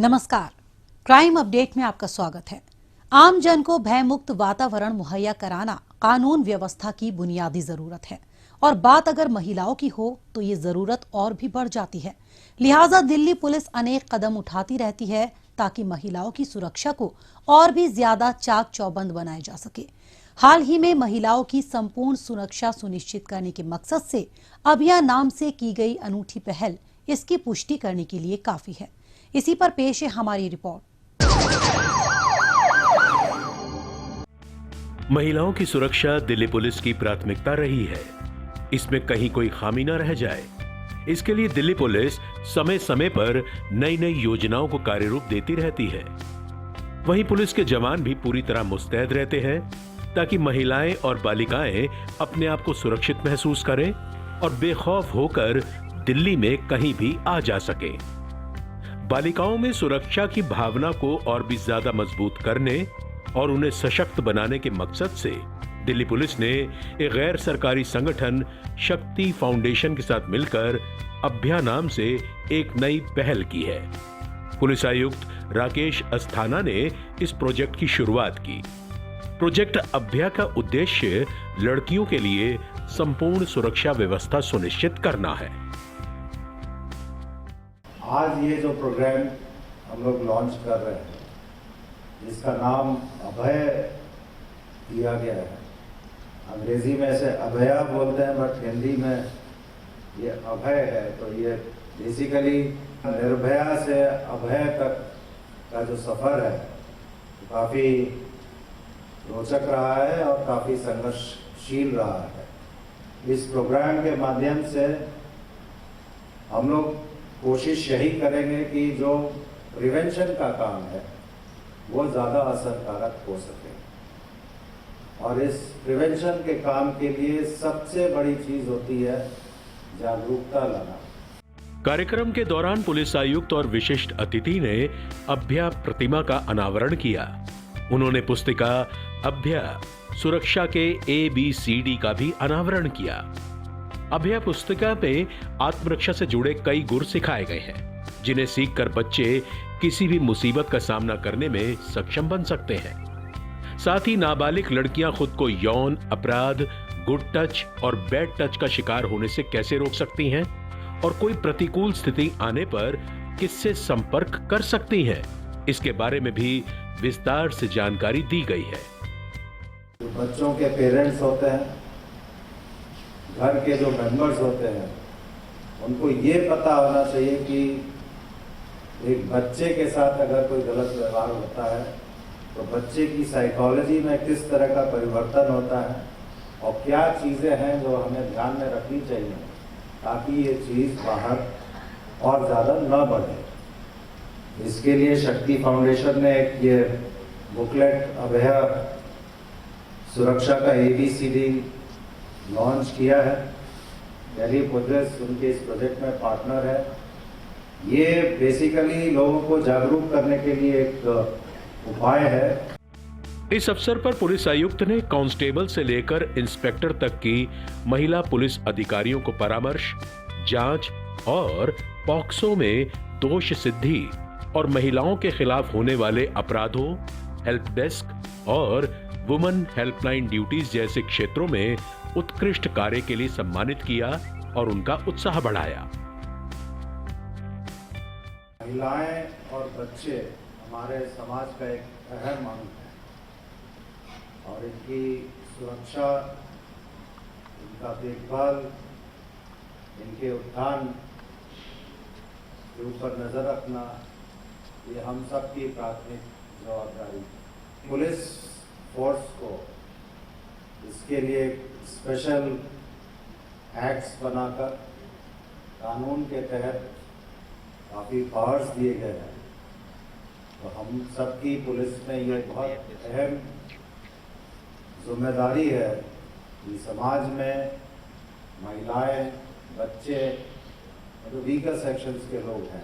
नमस्कार, crime update में आपका स्वागत है। आम जन को भयमुक्त वातावरण मुहैया कराना कानून व्यवस्था की बुनियादी जरूरत है और बात अगर महिलाओं की हो तो ये जरूरत और भी बढ़ जाती है। लिहाजा दिल्ली पुलिस अनेक कदम उठाती रहती है ताकि महिलाओं की सुरक्षा को और भी ज्यादा चाक चौबंद बनाया जा सके। हाल ही में महिलाओं की संपूर्ण सुरक्षा सुनिश्चित करने के मकसद से अभियान नाम से की गई अनूठी पहल इसकी पुष्टि करने के लिए काफी है। इसी पर पेश है हमारी रिपोर्ट। महिलाओं की सुरक्षा दिल्ली पुलिस की प्राथमिकता रही है। इसमें कहीं कोई खामी न रह जाए, इसके लिए दिल्ली पुलिस समय समय पर नई नई योजनाओं को कार्यरूप देती रहती है। वहीं पुलिस के जवान भी पूरी तरह मुस्तैद रहते हैं ताकि महिलाएं और बालिकाएं अपने आप को सुरक्षित महसूस करें और बेखौफ होकर दिल्ली में कहीं भी आ जा सके। बालिकाओं में सुरक्षा की भावना को और भी ज्यादा मजबूत करने और उन्हें सशक्त बनाने के मकसद से दिल्ली पुलिस ने एक गैर सरकारी संगठन शक्ति फाउंडेशन के साथ मिलकर अभ्या नाम से एक नई पहल की है। पुलिस आयुक्त राकेश अस्थाना ने इस प्रोजेक्ट की शुरुआत की। प्रोजेक्ट अभ्या का उद्देश्य लड़कियों के लिए संपूर्ण सुरक्षा व्यवस्था सुनिश्चित करना है। आज ये जो प्रोग्राम हम लोग लॉन्च कर रहे हैं, जिसका नाम अभय दिया गया है। अंग्रेजी में इसे अभया बोलते हैं, बट हिंदी में ये अभय है। तो ये बेसिकली निर्भया से अभय तक का जो सफर है तो काफी रोचक रहा है और काफी संघर्षशील रहा है। इस प्रोग्राम के माध्यम से हम लोग कोशिश यही करेंगे कि जो प्रिवेंशन का काम है वो ज़्यादा असरकारक हो सके, और इस प्रिवेंशन के काम के लिए सबसे बड़ी चीज होती है जागरूकता लाना। कार्यक्रम के दौरान पुलिस आयुक्त और विशिष्ट अतिथि ने अभ्या प्रतिमा का अनावरण किया। उन्होंने पुस्तिका अभ्या सुरक्षा के ABCD का भी अनावरण किया। अभ्या पुस्तिका में आत्मरक्षा से जुड़े कई गुर सिखाए गए हैं, जिन्हें सीखकर बच्चे किसी भी मुसीबत का सामना करने में सक्षम बन सकते हैं। साथ ही नाबालिग लड़कियां खुद को यौन अपराध, गुड टच और बैड टच का शिकार होने से कैसे रोक सकती हैं और कोई प्रतिकूल स्थिति आने पर किससे संपर्क कर सकती हैं, इसके बारे में भी विस्तार से जानकारी दी गई है। बच्चों के पेरेंट्स होते हैं, घर के जो मेंबर्स होते हैं, उनको ये पता होना चाहिए कि एक बच्चे के साथ अगर कोई गलत व्यवहार होता है तो बच्चे की साइकोलॉजी में किस तरह का परिवर्तन होता है और क्या चीज़ें हैं जो हमें ध्यान में रखनी चाहिए ताकि ये चीज़ बाहर और ज़्यादा न बढ़े। इसके लिए शक्ति फाउंडेशन ने एक ये बुकलेट अभया सुरक्षा का ABCD लॉन्च किया है। दिल्ली पुलिस उनके इस प्रोजेक्ट में पार्टनर है। ये बेसिकली लोगों को जागरूक करने के लिए एक उपाय है। इस अवसर पर पुलिस आयुक्त ने कांस्टेबल से लेकर इंस्पेक्टर तक की महिला पुलिस अधिकारियों को परामर्श, जांच और पॉक्सो में दोष सिद्धि और महिलाओं के खिलाफ होने वाले अपराधों, हेल्प डेस्क और वुमेन हेल्पलाइन ड्यूटीज जैसे क्षेत्रों में उत्कृष्ट कार्य के लिए सम्मानित किया और उनका उत्साह बढ़ाया। महिलाएं और बच्चे हमारे समाज का एक अहम अंग है और इनकी सुरक्षा, इनका देखभाल, इनके उत्थान के ऊपर नजर रखना, ये हम सब की प्राथमिक जवाबदारी। पुलिस फोर्स को इसके लिए स्पेशल एक्ट्स बनाकर कानून के तहत काफ़ी पावर्स दिए गए हैं। तो हम सबकी पुलिस में ये बहुत अहम जिम्मेदारी है कि समाज में महिलाएं, बच्चे, जो वीकर सेक्शंस के लोग हैं,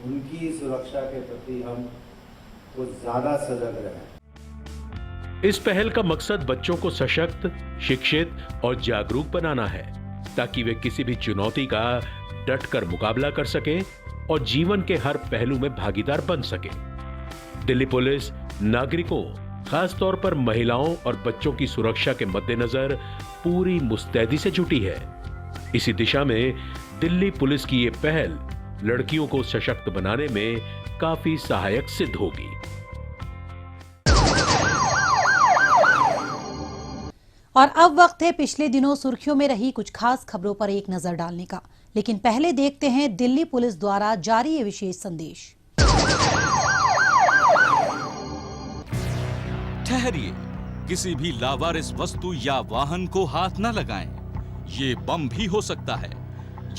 उनकी सुरक्षा के प्रति हम कुछ ज़्यादा सजग रहें। इस पहल का मकसद बच्चों को सशक्त, शिक्षित और जागरूक बनाना है ताकि वे किसी भी चुनौती का डटकर मुकाबला कर सकें और जीवन के हर पहलू में भागीदार बन सके। दिल्ली पुलिस नागरिकों, खासतौर पर महिलाओं और बच्चों की सुरक्षा के मद्देनजर पूरी मुस्तैदी से जुटी है। इसी दिशा में दिल्ली पुलिस की ये पहल लड़कियों को सशक्त बनाने में काफी सहायक सिद्ध होगी। और अब वक्त है पिछले दिनों सुर्खियों में रही कुछ खास खबरों पर एक नजर डालने का, लेकिन पहले देखते हैं दिल्ली पुलिस द्वारा जारी ये विशेष संदेश। ठहरिए, किसी भी लावारिस वस्तु या वाहन को हाथ न लगाएं। ये बम भी हो सकता है।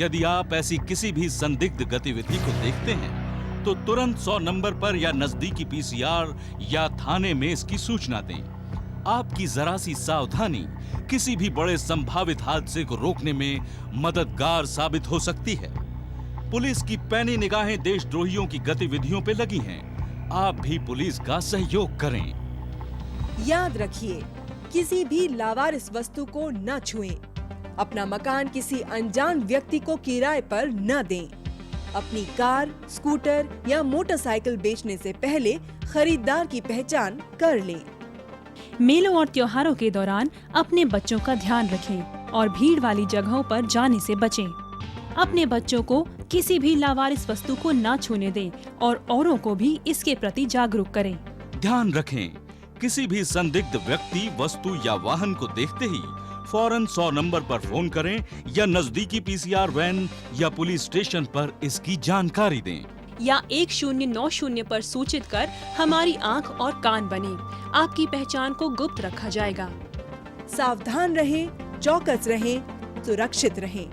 यदि आप ऐसी किसी भी संदिग्ध गतिविधि को देखते हैं तो तुरंत 100 नंबर पर या नजदीकी पीसीआर या थाने में इसकी सूचना दें। आपकी जरा सी सावधानी किसी भी बड़े संभावित हादसे को रोकने में मददगार साबित हो सकती है। पुलिस की पैनी निगाहें देशद्रोहियों की गतिविधियों पे लगी हैं। आप भी पुलिस का सहयोग करें। याद रखिए, किसी भी लावारिस वस्तु को न छुएं। अपना मकान किसी अनजान व्यक्ति को किराए पर न दें। अपनी कार, स्कूटर या मोटरसाइकिल बेचने से पहले खरीदार की पहचान कर लें। मेलों और त्योहारों के दौरान अपने बच्चों का ध्यान रखें और भीड़ वाली जगहों पर जाने से बचें। अपने बच्चों को किसी भी लावारिस वस्तु को न छूने दें और औरों को भी इसके प्रति जागरूक करें। ध्यान रखें, किसी भी संदिग्ध व्यक्ति, वस्तु या वाहन को देखते ही फौरन 100 नंबर पर फोन करें या नजदीकी पीसीआर वैन या पुलिस स्टेशन पर इसकी जानकारी दें। या 1090 पर सूचित कर हमारी आंख और कान बने। आपकी पहचान को गुप्त रखा जाएगा। सावधान रहें, चौकस रहें, सुरक्षित रहें।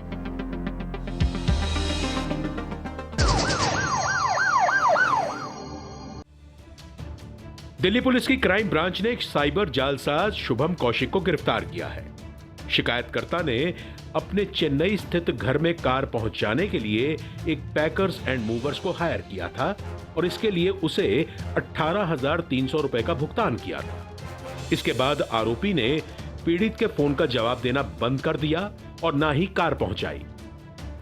दिल्ली पुलिस की क्राइम ब्रांच ने एक साइबर जालसाज शुभम कौशिक को गिरफ्तार किया है। शिकायतकर्ता ने अपने चेन्नई स्थित घर में कार पहुंचाने के लिए एक पैकर्स एंड मूवर्स को हायर किया था और इसके लिए उसे 18,300 रुपए का भुगतान किया था। इसके बाद आरोपी ने पीड़ित के फोन का जवाब देना बंद कर दिया और ना ही कार पहुंचाई।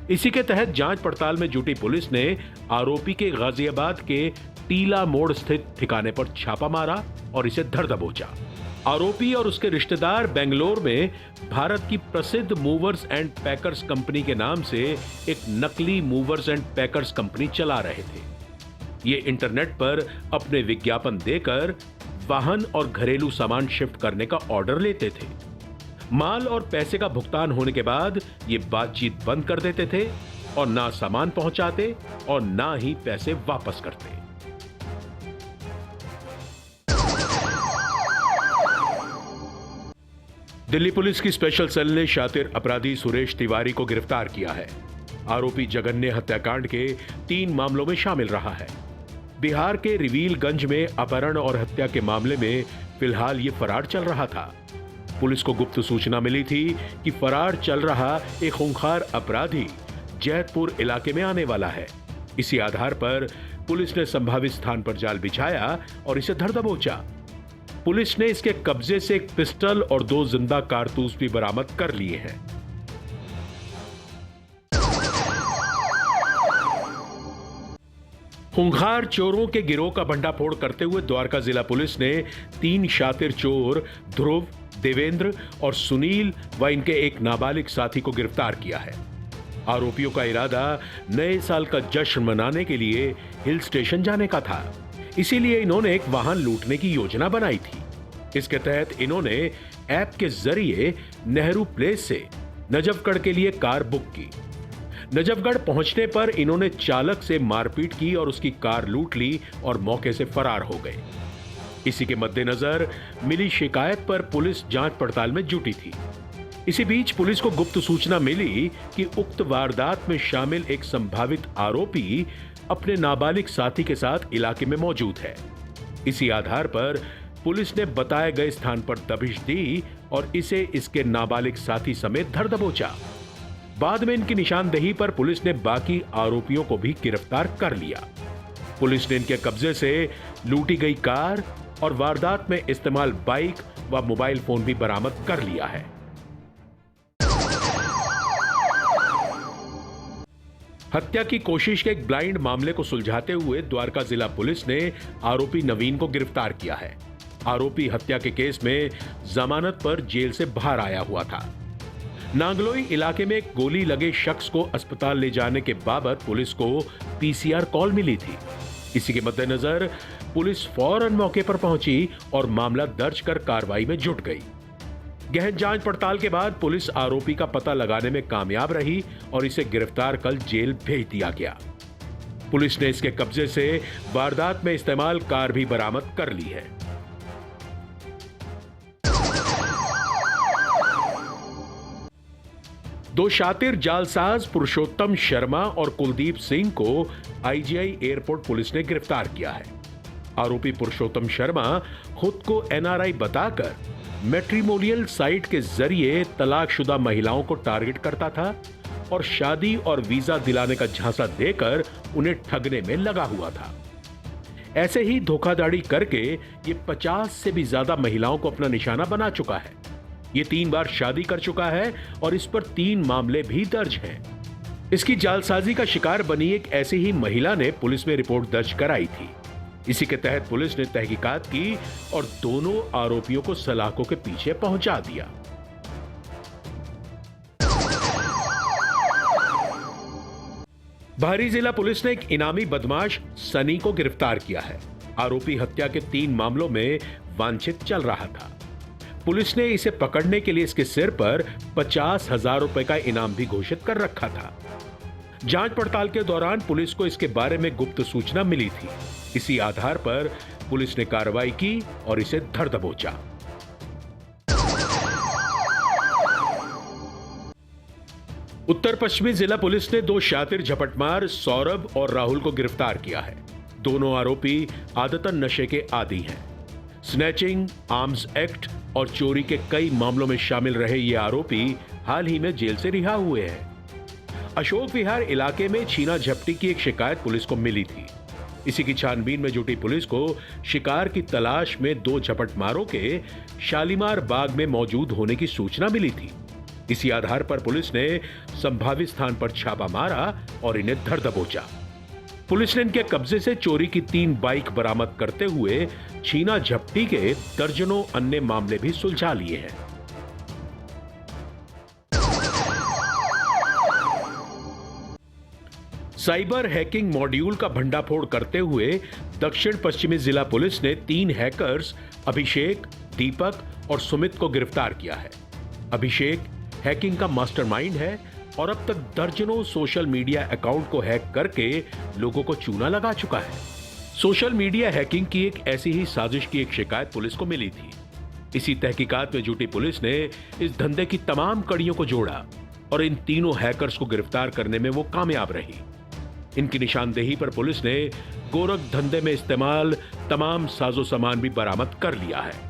इसी के तहत जांच पड़ताल में जुटी पुलिस ने आरोपी के गाजियाबाद के टीला मोड़ स्थित ठिकाने पर छापा मारा और इसे धर दबोचा। आरोपी और उसके रिश्तेदार बेंगलोर में भारत की प्रसिद्ध मूवर्स एंड पैकर्स कंपनी के नाम से एक नकली मूवर्स एंड पैकर्स कंपनी चला रहे थे। ये इंटरनेट पर अपने विज्ञापन देकर वाहन और घरेलू सामान शिफ्ट करने का ऑर्डर लेते थे। माल और पैसे का भुगतान होने के बाद ये बातचीत बंद कर देते थे और ना सामान पहुंचाते और ना ही पैसे वापस करते। दिल्ली पुलिस की स्पेशल सेल ने शातिर अपराधी सुरेश तिवारी को गिरफ्तार किया है। आरोपी जघन्य हत्याकांड के 3 मामलों में शामिल रहा है। बिहार के रिवीलगंज में अपहरण और हत्या के मामले में फिलहाल ये फरार चल रहा था। पुलिस को गुप्त सूचना मिली थी कि फरार चल रहा एक खूंखार अपराधी जैतपुर इलाके में आने वाला है। इसी आधार पर पुलिस ने संभावित स्थान पर जाल बिछाया और इसे धर दबोचा। पुलिस ने इसके कब्जे से एक पिस्टल और 2 जिंदा कारतूस भी बरामद कर लिए हैं। खूंखार चोरों के गिरोह का भंडाफोड़ करते हुए द्वारका जिला पुलिस ने 3 शातिर चोर ध्रुव, देवेंद्र और सुनील व इनके एक नाबालिग साथी को गिरफ्तार किया है। आरोपियों का इरादा नए साल का जश्न मनाने के लिए हिल स्टेशन जाने का था, इसीलिए इन्होंने एक वाहन लूटने की योजना बनाई थी। इसके तहत इन्होंने ऐप के जरिए नेहरू प्लेस से नजफगढ़ के लिए कार बुक की। नजफगढ़ पहुंचने पर इन्होंने चालक से मारपीट की और उसकी कार लूट ली और मौके से फरार हो गए। इसी के मद्देनजर मिली शिकायत पर पुलिस जांच पड़ताल में जुटी थी। इसी बीच पुलिस को गुप्त सूचना मिली कि उक्त वारदात में शामिल एक संभावित आरोपी अपने नाबालिग साथी के साथ इलाके में मौजूद है। इसी आधार पर पुलिस ने बताए गए स्थान पर दबिश दी और इसे इसके नाबालिग साथी समेत धर दबोचा। बाद में इनकी निशानदेही पर पुलिस ने बाकी आरोपियों को भी गिरफ्तार कर लिया। पुलिस ने इनके कब्जे से लूटी गई कार और वारदात में इस्तेमाल बाइक व मोबाइल फोन भी बरामद कर लिया है। हत्या की कोशिश के एक ब्लाइंड मामले को सुलझाते हुए द्वारका जिला पुलिस ने आरोपी नवीन को गिरफ्तार किया है। आरोपी हत्या के केस में जमानत पर जेल से बाहर आया हुआ था। नांगलोई इलाके में एक गोली लगे शख्स को अस्पताल ले जाने के बाबत पुलिस को पीसीआर कॉल मिली थी। इसी के मद्देनजर पुलिस फौरन मौके पर पहुंची और मामला दर्ज कर कार्रवाई में जुट गई। गहन जांच पड़ताल के बाद पुलिस आरोपी का पता लगाने में कामयाब रही और इसे गिरफ्तार कर जेल भेज दिया गया। पुलिस ने इसके कब्जे से वारदात में इस्तेमाल कार भी बरामद कर ली है। दो शातिर जालसाज पुरुषोत्तम शर्मा और कुलदीप सिंह को आईजीआई एयरपोर्ट पुलिस ने गिरफ्तार किया है। आरोपी पुरुषोत्तम शर्मा खुद को एनआरआई बताकर मैट्रिमोनियल साइट के जरिए तलाकशुदा महिलाओं को टारगेट करता था और शादी और वीजा दिलाने का झांसा देकर उन्हें ठगने में लगा हुआ था। ऐसे ही धोखाधड़ी करके ये 50 से भी ज्यादा महिलाओं को अपना निशाना बना चुका है। ये 3 बार शादी कर चुका है और इस पर 3 मामले भी दर्ज हैं। इसकी जालसाजी का शिकार बनी एक ऐसी ही महिला ने पुलिस में रिपोर्ट दर्ज कराई थी। इसी के तहत पुलिस ने तहकीकात की और दोनों आरोपियों को सलाखों के पीछे पहुंचा दिया। बाहरी जिला पुलिस ने एक इनामी बदमाश सनी को गिरफ्तार किया है। आरोपी हत्या के 3 मामलों में वांछित चल रहा था। पुलिस ने इसे पकड़ने के लिए इसके सिर पर 50,000 रुपए का इनाम भी घोषित कर रखा था। जांच पड़ताल के दौरान पुलिस को इसके बारे में गुप्त सूचना मिली थी। इसी आधार पर पुलिस ने कार्रवाई की और इसे धर दबोचा। उत्तर पश्चिमी जिला पुलिस ने 2 शातिर झपटमार सौरभ और राहुल को गिरफ्तार किया है। दोनों आरोपी आदतन नशे के आदी हैं। स्नैचिंग, आर्म्स एक्ट और चोरी के कई मामलों में शामिल रहे ये आरोपी हाल ही में जेल से रिहा हुए हैं। अशोक विहार इलाके में छीना झपटी की एक शिकायत पुलिस को मिली थी। इसी की छानबीन में जुटी पुलिस को शिकार की तलाश में 2 झपटमारों के शालीमार बाग में मौजूद होने की सूचना मिली थी। इसी आधार पर पुलिस ने संभावित स्थान पर छापा मारा और इन्हें धर दबोचा। पुलिस ने इनके कब्जे से चोरी की 3 बाइक बरामद करते हुए छीना झपटी के दर्जनों अन्य मामले भी सुलझा लिए हैं। साइबर हैकिंग मॉड्यूल का भंडाफोड़ करते हुए दक्षिण पश्चिमी जिला पुलिस ने 3 हैकर्स अभिषेक, दीपक और सुमित को गिरफ्तार किया है। अभिषेक हैकिंग का मास्टरमाइंड है और अब तक दर्जनों सोशल मीडिया अकाउंट को हैक करके लोगों को चूना लगा चुका है। सोशल मीडिया हैकिंग की एक ऐसी ही साजिश की एक शिकायत पुलिस को मिली थी। इसी तहकीकात में जुटी पुलिस ने इस धंधे की तमाम कड़ियों को जोड़ा और इन तीनों हैकर्स को गिरफ्तार करने में वो कामयाब रही। इनकी निशानदेही पर पुलिस ने गोरख धंधे में इस्तेमाल तमाम साजो सामान भी बरामद कर लिया है।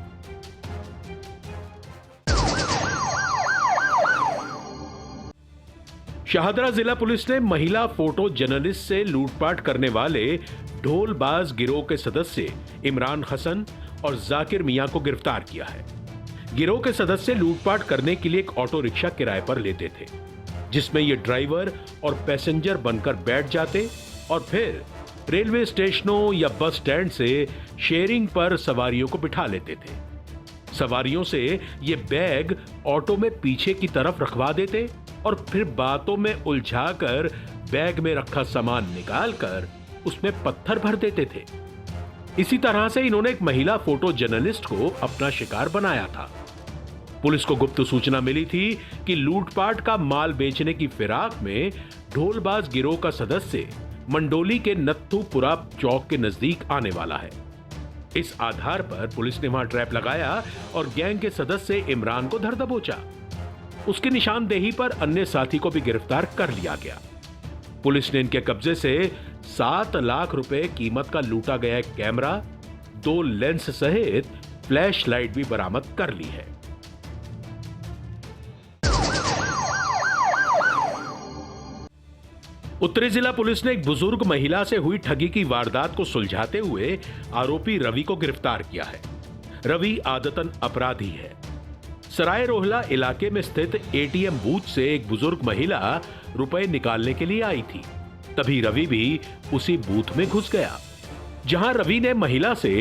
शाहदरा जिला पुलिस ने महिला फोटो जर्नलिस्ट से लूटपाट करने वाले ढोलबाज गिरोह के सदस्य इमरान हसन और जाकिर मियां को गिरफ्तार किया है। गिरोह के सदस्य लूटपाट करने के लिए एक ऑटो रिक्शा किराए पर लेते थे, जिसमें ये ड्राइवर और पैसेंजर बनकर बैठ जाते और फिर रेलवे स्टेशनों या बस स्टैंड से शेयरिंग पर सवारियों को बिठा लेते थे। सवारियों से ये बैग ऑटो में पीछे की तरफ रखवा देते और फिर बातों में उलझाकर बैग में रखा सामान निकालकर उसमें पत्थर भर देते थे। इसी तरह से इन्होंने एक महिला फोटो जर्नलिस्ट को अपना शिकार बनाया था। पुलिस को गुप्त सूचना मिली थी कि लूटपाट का माल बेचने की फिराक में ढोलबाज गिरोह का सदस्य मंडोली के नत्थुपुरा चौक के नजदीक आने वाला है। इस आधार पर पुलिस ने वहां ट्रैप लगाया और गैंग के सदस्य इमरान को धर दबोचा। उसकी निशानदेही पर अन्य साथी को भी गिरफ्तार कर लिया गया। पुलिस ने इनके कब्जे से 7 लाख रुपए कीमत का लूटा गया एक कैमरा, 2 लेंस सहित फ्लैश लाइट भी बरामद कर ली है। उत्तरी जिला पुलिस ने एक बुजुर्ग महिला से हुई ठगी की वारदात को सुलझाते हुए आरोपी रवि को गिरफ्तार किया है। रवि आदतन अपराधी है। सराय रोहला इलाके में स्थित एटीएम बूथ से एक बुजुर्ग महिला रुपए निकालने के लिए आई थी। तभी रवि भी उसी बूथ में घुस गया, जहां रवि ने महिला से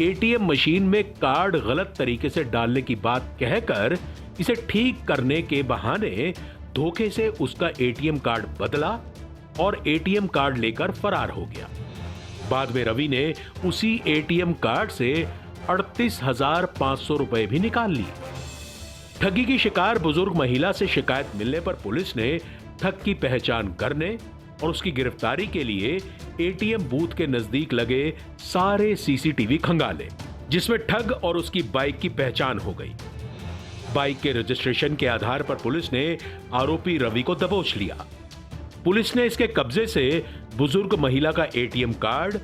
एटीएम मशीन में कार्ड गलत तरीके से डालने की बात कहकर इसे ठीक करने के बहाने धोखे से उसका एटीएम कार्ड बदला और एटीएम कार्ड लेकर फरार हो गया। बाद में रवि ने उसी एटीएम कार्ड से 38,500 रुपए भी निकाल लिए। ठगी की शिकार बुजुर्ग महिला से शिकायत मिलने पर पुलिस ने ठग की पहचान करने और उसकी गिरफ्तारी के लिए एटीएम बूथ के नजदीक लगे सारे सीसीटीवी खंगाले, जिसमें ठग और उसकी बाइक की पहचान हो गई। बाइक के रजिस्ट्रेशन के आधार पर पुलिस ने आरोपी रवि को दबोच लिया। पुलिस ने इसके कब्जे से बुजुर्ग महिला का एटीएम कार्ड,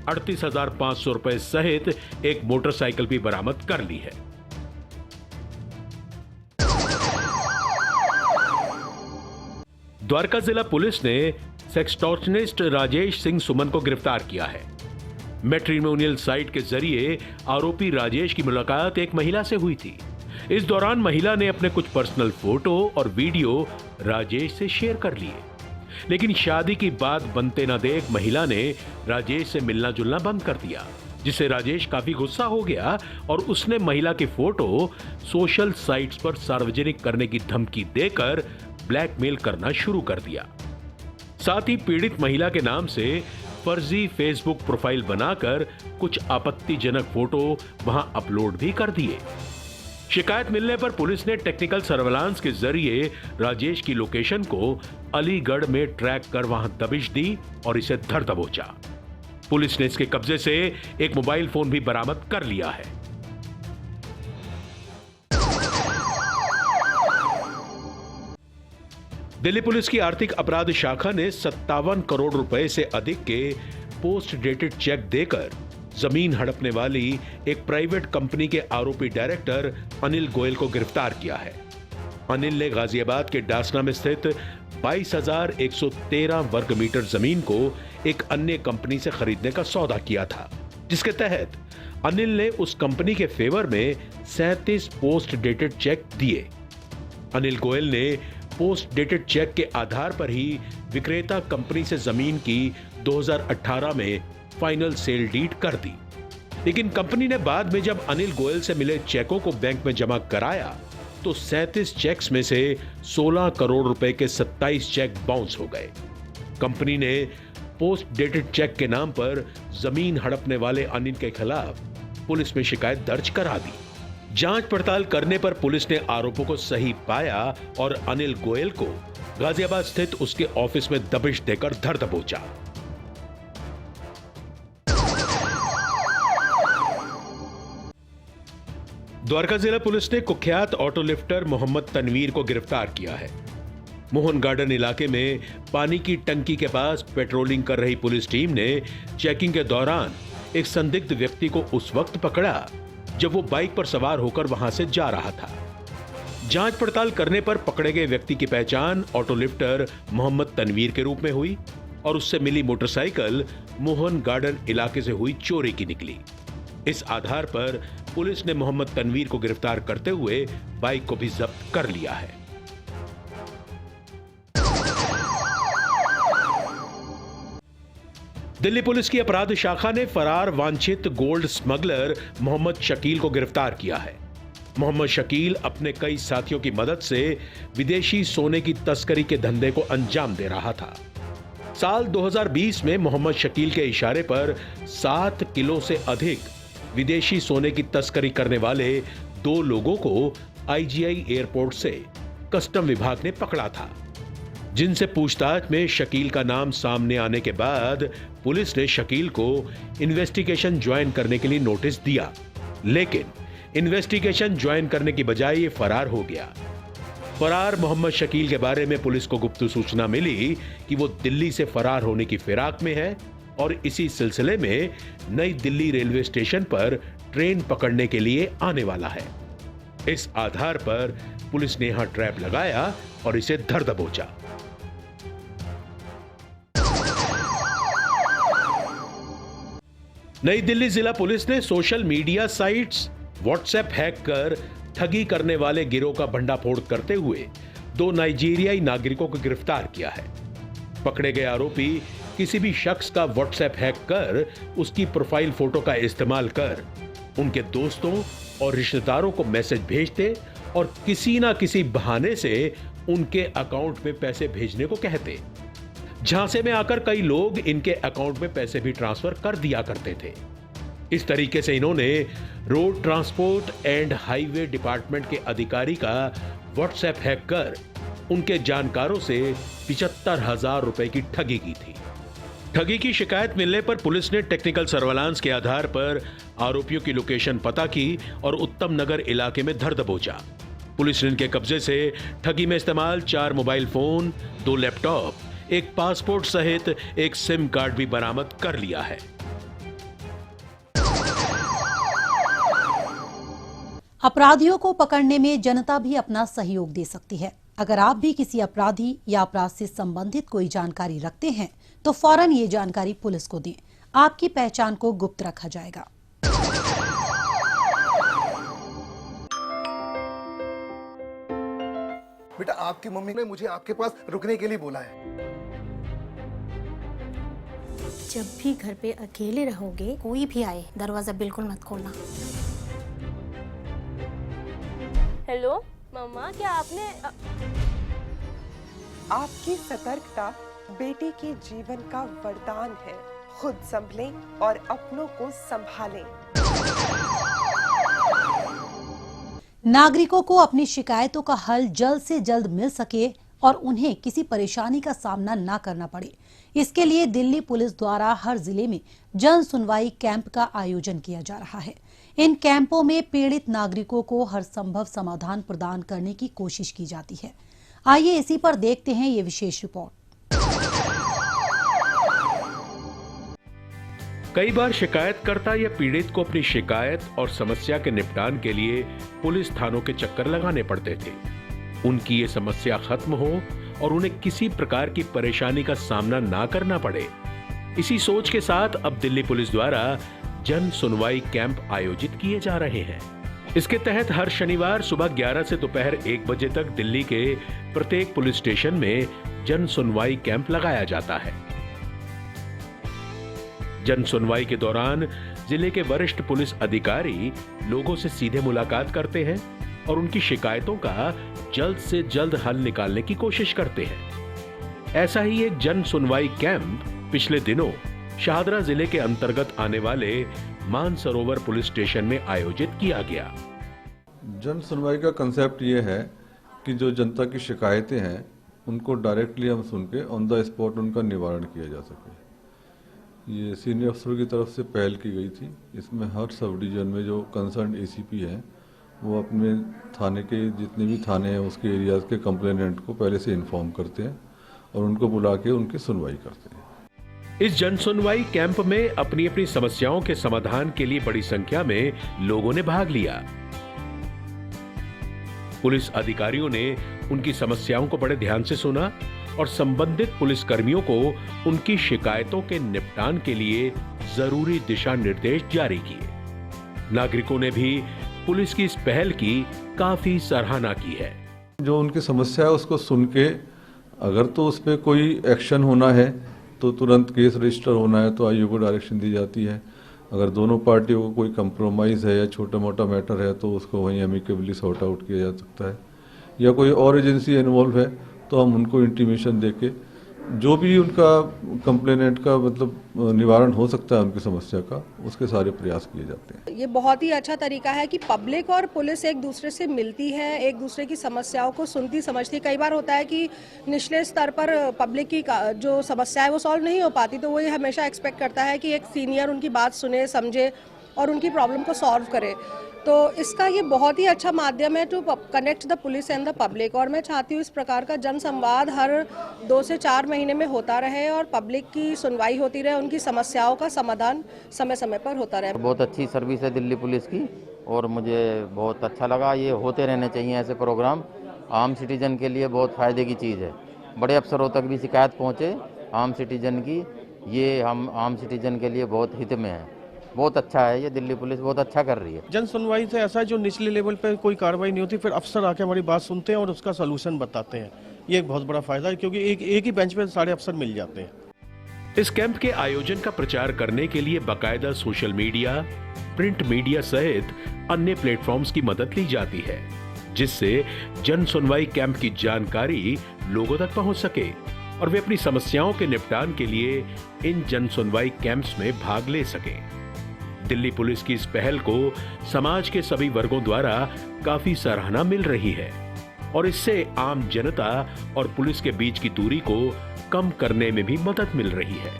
38,500 रुपए सहित एक मोटरसाइकिल भी बरामद कर ली है। द्वारका जिला पुलिस ने सेक्सटॉर्शनिस्ट राजेश सिंह सुमन को गिरफ्तार किया है। मैट्रिमोनियल साइट के जरिए आरोपी राजेश की मुलाकात एक महिला से हुई थी। इस दौरान महिला ने अपने कुछ पर्सनल फोटो और वीडियो राजेश से शेयर कर लिए, लेकिन शादी की बात बनते न देख महिला ने राजेश से मिलना जुलना बंद कर दिया, जिससे राजेश काफी गुस्सा हो गया और उसने महिला के फोटो सोशल साइट्स पर सार्वजनिक करने की धमकी देकर ब्लैकमेल करना शुरू कर दिया। साथ ही पीड़ित महिला के नाम से फर्जी फेसबुक प्रोफाइल बनाकर कुछ आपत्तिजनक फोटो वहां अपलोड भी कर दिए। शिकायत मिलने पर पुलिस ने टेक्निकल सर्वेलांस के जरिए राजेश की लोकेशन को अलीगढ़ में ट्रैक कर वहां दबिश दी और इसे धर दबोचा। पुलिस ने इसके कब्जे से एक मोबाइल फोन भी बरामद कर लिया है। दिल्ली पुलिस की आर्थिक अपराध शाखा ने 57 करोड़ रुपए से अधिक के पोस्ट डेटेड चेक देकर जमीन हड़पने वाली एक प्राइवेट कंपनी के आरोपी डायरेक्टर अनिल गोयल को गिरफ्तार किया है। अनिल ने गाजियाबाद के डासना में स्थित 22,113 वर्ग मीटर जमीन को एक अन्य कंपनी से खरीदने का सौदा किया था, जिसके तहत अनिल ने उस कंपनी के फेवर में 37 पोस्ट डेटेड चेक दिए। अनिल गोयल ने पोस्ट डेटेड चेक के आधार पर ही विक्रेता कंपनी से जमीन की 2018 में फाइनल सेल डीड कर दी, लेकिन कंपनी ने बाद में जब अनिल गोयल से मिले चेकों को बैंक में जमा कराया तो 37 चेक्स में से 16 करोड़ रुपए के 27 चेक बाउंस हो गए। कंपनी ने पोस्ट डेटेड चेक के नाम पर जमीन हड़पने वाले अनिल के खिलाफ पुलिस में शिकायत दर्ज करा दी। जांच पड़ताल करने पर पुलिस ने आरोपों को सही पाया और अनिल गोयल को गाजियाबाद स्थित उसके ऑफिस में दबिश देकर धर दबोचा। द्वारका जिला पुलिस ने कुख्यात ऑटो लिफ्टर मोहम्मद तनवीर को गिरफ्तार किया है। मोहन गार्डन इलाके में पानी की टंकी के पास पेट्रोलिंग कर रही पुलिस टीम ने चेकिंग के दौरान एक संदिग्ध व्यक्ति को उस वक्त पकड़ा जब वो बाइक पर सवार होकर वहां से जा रहा था। जांच पड़ताल करने पर पकड़े गए व्यक्ति की पहचान ऑटो लिफ्टर मोहम्मद तनवीर के रूप में हुई और उससे मिली मोटरसाइकिल मोहन गार्डन इलाके से हुई चोरी की निकली। इस आधार पर पुलिस ने मोहम्मद तनवीर को गिरफ्तार करते हुए बाइक को भी जब्त कर लिया है। दिल्ली पुलिस की अपराध शाखा ने फरार वांछित गोल्ड स्मगलर मोहम्मद शकील को गिरफ्तार किया है। मोहम्मद शकील अपने कई साथियों की मदद से विदेशी सोने की तस्करी के धंधे को अंजाम दे रहा था। साल 2020 में मोहम्मद शकील के इशारे पर 7 किलो से अधिक विदेशी सोने की तस्करी करने वाले 2 लोगों को आईजीआई एयरपोर्ट से कस्टम विभाग ने पकड़ा था, जिनसे पूछताछ में शकील का नाम सामने आने के बाद पुलिस ने शकील को इन्वेस्टिगेशन ज्वाइन करने के लिए नोटिस दिया, लेकिन इन्वेस्टिगेशन ज्वाइन करने की बजाय ये फरार हो गया। फरार मोहम्मद शकील के बारे में पुलिस को गुप्त सूचना मिली कि वो दिल्ली से फरार होने की फिराक में है और इसी सिलसिले में नई दिल्ली रेलवे स्टेशन पर ट्रेन पकड़ने के लिए आने वाला है। इस आधार पर पुलिस ने यहां ट्रैप लगाया और इसे धर दबोचा। नई दिल्ली जिला पुलिस ने social media sites WhatsApp hack कर ठगी करने वाले गिरोह का भंडाफोड़ करते हुए 2 नाइजीरियाई नागरिकों को गिरफ्तार किया है। पकड़े गए आरोपी किसी भी शख्स का व्हाट्सएप हैक कर उसकी प्रोफाइल फोटो का इस्तेमाल कर उनके दोस्तों और रिश्तेदारों को मैसेज भेजते और किसी ना किसी बहाने से उनके अकाउंट में पैसे भेजने को कहते। झांसे में आकर कई लोग इनके अकाउंट में पैसे भी ट्रांसफर कर दिया करते थे। इस तरीके से इन्होंने road transport and highway department के अधिकारी का व्हाट्सएप हैक कर उनके जानकारों से 75,000 रुपए की ठगी की थी। ठगी की शिकायत मिलने पर पुलिस ने टेक्निकल सर्वेलांस के आधार पर आरोपियों की लोकेशन पता की और उत्तम नगर इलाके में धर दबोचा। पुलिस ने इनके कब्जे से ठगी में इस्तेमाल 4 मोबाइल फोन, 2 लैपटॉप, एक पासपोर्ट सहित एक सिम कार्ड भी बरामद कर लिया है। अपराधियों को पकड़ने में जनता भी अपना सहयोग दे सकती है। अगर आप भी किसी अपराधी या अपराध से संबंधित कोई जानकारी रखते हैं तो फौरन ये जानकारी पुलिस को दें। आपकी पहचान को गुप्त रखा जाएगा। बेटा, आपकी मम्मी ने मुझे आपके पास रुकने के लिए बोला है। जब भी घर पे अकेले रहोगे, कोई भी आए दरवाजा बिल्कुल मत खोलना। हेलो मम्मा, क्या आपने आपकी सतर्कता बेटे के जीवन का वरदान है। खुद संभलें और अपनों को संभालें। नागरिकों को अपनी शिकायतों का हल जल्द से जल्द मिल सके और उन्हें किसी परेशानी का सामना ना करना पड़े, इसके लिए दिल्ली पुलिस द्वारा हर जिले में जन सुनवाई कैंप का आयोजन किया जा रहा है। इन कैंपों में पीड़ित नागरिकों को हर संभव समाधान प्रदान करने की कोशिश की जाती है। आइए इसी पर देखते हैं ये विशेष रिपोर्ट। कई बार शिकायतकर्ता या पीड़ित को अपनी शिकायत और समस्या के निपटान के लिए पुलिस थानों के चक्कर लगाने पड़ते थे। उनकी ये समस्या खत्म हो और उन्हें किसी प्रकार की परेशानी का सामना ना करना पड़े, इसी सोच के साथ अब दिल्ली पुलिस द्वारा जन सुनवाई कैंप आयोजित किए जा रहे हैं। इसके तहत हर शनिवार सुबह 11 से दोपहर 1 बजे तक दिल्ली के प्रत्येक पुलिस स्टेशन में जन सुनवाई कैंप लगाया जाता है। जन सुनवाई के दौरान जिले के वरिष्ठ पुलिस अधिकारी लोगों से सीधे मुलाकात करते हैं और उनकी शिकायतों का जल्द से जल्द हल निकालने की कोशिश करते हैं। ऐसा ही एक जन सुनवाई कैंप पिछले दिनों शाहदरा जिले के अंतर्गत आने वाले मानसरोवर पुलिस स्टेशन में आयोजित किया गया। जन सुनवाई का कंसेप्ट ये है कि जो जनता की शिकायतें हैं उनको डायरेक्टली हम सुन के ऑन द स्पॉट उनका निवारण किया जा सके। ये सीनियर अफसरों की तरफ से पहल की गई थी। इसमें हर सब डिवीजन में जो कंसर्न एसीपी हैं वो अपने थाने के जितने भी थाने हैं उसके एरियाज के कंप्लेनेंट को पहले से इन्फॉर्म करते हैं और उनको बुला के उनकी सुनवाई करते हैं। इस जन सुनवाई कैंप में अपनी अपनी समस्याओं के समाधान के लिए बड़ी संख्या में लोगों ने भाग लिया। पुलिस अधिकारियों ने उनकी समस्याओं को बड़े ध्यान से सुना और संबंधित पुलिस कर्मियों को उनकी शिकायतों के निपटान के लिए जरूरी दिशा निर्देश जारी किए। नागरिकों ने भी पुलिस की इस पहल की काफी सराहना की है। जो उनकी समस्या है उसको सुन के अगर तो उस पर कोई एक्शन होना है तो तुरंत केस रजिस्टर होना है तो आईओ को डायरेक्शन दी जाती है। अगर दोनों पार्टियों को कोई कंप्रोमाइज़ है या छोटा मोटा मैटर है तो उसको वहीं अमिकेबली सॉर्ट आउट किया जा सकता है, या कोई और एजेंसी इन्वॉल्व है तो हम उनको इंटीमेशन देके जो भी उनका कंप्लेनेंट का मतलब निवारण हो सकता है उनकी समस्या का, उसके सारे प्रयास किए जाते हैं। ये बहुत ही अच्छा तरीका है कि पब्लिक और पुलिस एक दूसरे से मिलती है, एक दूसरे की समस्याओं को सुनती समझती। कई बार होता है कि निचले स्तर पर पब्लिक की जो समस्या है वो सॉल्व नहीं हो पाती, तो वो ये हमेशा एक्सपेक्ट करता है कि एक सीनियर उनकी बात सुने, समझे और उनकी प्रॉब्लम को सॉल्व करे। तो इसका ये बहुत ही अच्छा माध्यम है to connect the police and the public. और मैं चाहती हूँ इस प्रकार का जन संवाद हर 2 से 4 महीने में होता रहे और पब्लिक की सुनवाई होती रहे, उनकी समस्याओं का समाधान समय समय पर होता रहे। बहुत अच्छी सर्विस है दिल्ली पुलिस की और मुझे बहुत अच्छा लगा। ये होते रहने चाहिए ऐसे प्रोग्राम, आम सिटीजन के लिए बहुत फ़ायदे की चीज़ है। बड़े अफसरों तक भी शिकायत पहुँचे आम सिटीजन की, ये हम आम सिटीजन के लिए बहुत हित में है। बहुत अच्छा है, ये दिल्ली पुलिस बहुत अच्छा कर रही है। जन सुनवाई से ऐसा है जो निचले लेवल पे कोई कार्रवाई नहीं होती, फिर अफसर आके हमारी बात सुनते हैं और उसका सलूशन बताते हैं। ये एक बहुत बड़ा फायदा है क्योंकि एक ही बेंच पे सारे अफसर मिल जाते हैं। इस कैंप के आयोजन का प्रचार करने के लिए बाकायदा सोशल मीडिया, प्रिंट मीडिया सहित अन्य प्लेटफॉर्म्स की मदद ली जाती है, जिससे जन सुनवाई कैंप की जानकारी लोगों तक पहुंच सके और वे अपनी समस्याओं के निपटान के लिए इन जन सुनवाई कैंप्स में भाग ले सके। दिल्ली पुलिस की इस पहल को समाज के सभी वर्गों द्वारा काफी सराहना मिल रही है और इससे आम जनता और पुलिस के बीच की दूरी को कम करने में भी मदद मिल रही है।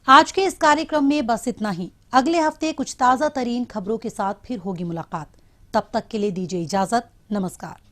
आज के इस कार्यक्रम में बस इतना ही। अगले हफ्ते कुछ ताजा तरीन खबरों के साथ फिर होगी मुलाकात। तब तक के लिए दीजिए इजाजत। नमस्कार।